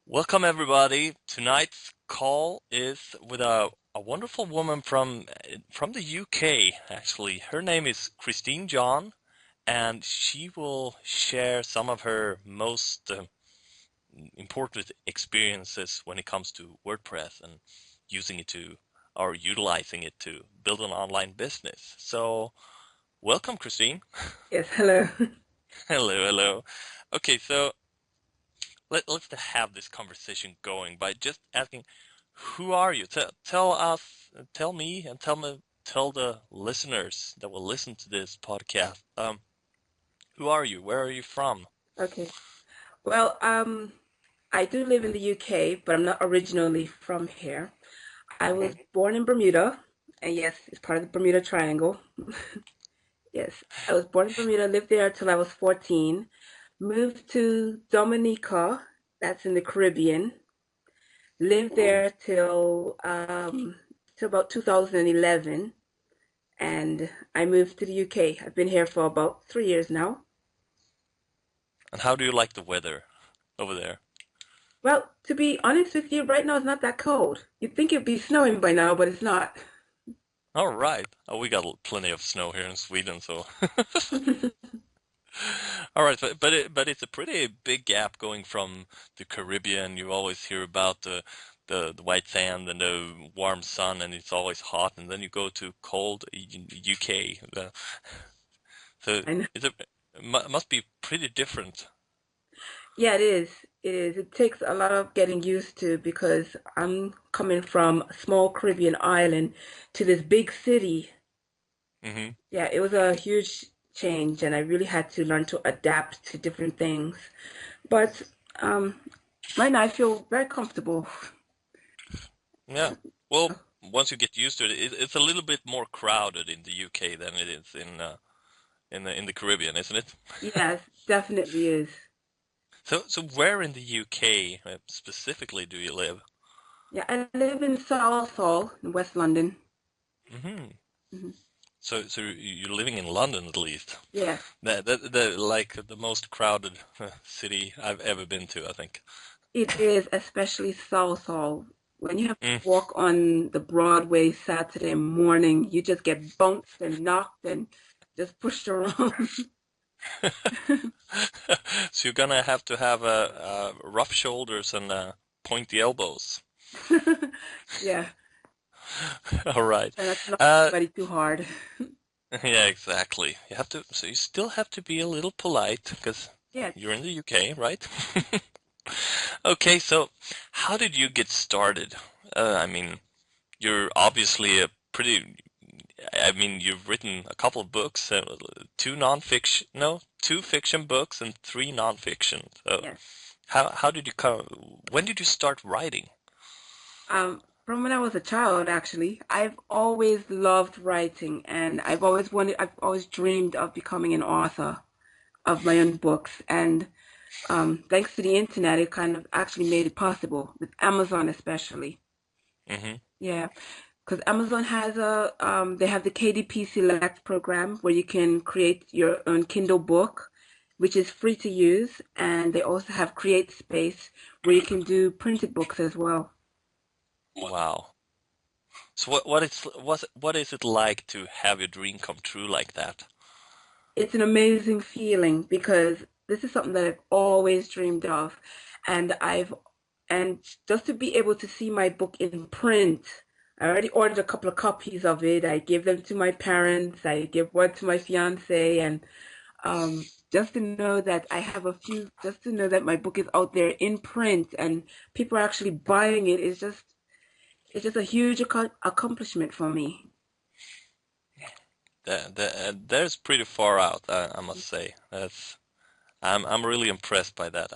Welcome everybody. Tonight's call is with a wonderful woman from the UK actually. Her name is Christine John and she will share some of her most important experiences when it comes to WordPress and using it to or utilizing it to build an online business. So, welcome Christine. Yes, hello. Hello, hello. Okay, so let's have this conversation going by just asking, who are you? Tell us, tell me, and tell the listeners that will listen to this podcast. Who are you? Where are you from? Okay. Well, I do live in the UK, but I'm not originally from here. I was Hmm. born in Bermuda, and yes, it's part of the Bermuda Triangle. Yes, I was born in Bermuda, lived there till I was 14, moved to Dominica, that's in the Caribbean, lived there till about 2011, and I moved to the UK. I've been here for about 3 years now. And how do you like the weather over there? Well, to be honest with you, right now it's not that cold. You'd think it'd be snowing by now, but it's not. All right. Oh, we got plenty of snow here in Sweden, so. All right, but it's a pretty big gap going from the Caribbean. You always hear about the white sand and the warm sun, and it's always hot, and then you go to cold UK. So I know. must be pretty different. Yeah, it is. It is. It takes a lot of getting used to because I'm coming from a small Caribbean island to this big city. Hmm. Yeah, it was a huge change, and I really had to learn to adapt to different things. But um, right now I feel very comfortable. Yeah. Well, once you get used to it, it's a little bit more crowded in the UK than it is in the Caribbean, isn't it? Yes, definitely is. So where in the UK specifically do you live? Yeah, I live in Southall in West London. Hmm. Hmm. So you're living in London at least. Yes. That like the most crowded city I've ever been to, I think. It is, especially Southall. When you have to Mm. walk on the Broadway Saturday morning, you just get bumped and knocked and just pushed around. So you're gonna have to have rough shoulders and pointy elbows. Yeah, All right. try not to knock Uh, anybody too hard. yeah, exactly. You have to, so you still have to be a little polite because Yes. you're in the UK, right? Okay, so how did you get started? I mean, you're obviously a pretty, I mean, you've written a couple of books, two nonfiction, no, two fiction books and three nonfiction. So Yes. how did you come, when did you start writing? From when I was a child, actually, I've always loved writing and I've always dreamed of becoming an author of my own books. And thanks to the internet, it kind of actually made it possible with Amazon, especially. Hmm. Yeah, because Amazon has they have the KDP Select program where you can create your own Kindle book, which is free to use, and they also have Create Space where you can do printed books as well. Wow. So what is it like to have your dream come true like that? It's an amazing feeling because this is something that I've always dreamed of, and and just to be able to see my book in print. I already ordered a couple of copies of it. I gave them to my parents. I gave one to my fiance, and just to know that just to know that my book is out there in print and people are actually buying it is it's just a huge accomplishment for me. There's pretty far out, I must say. I'm really impressed by that.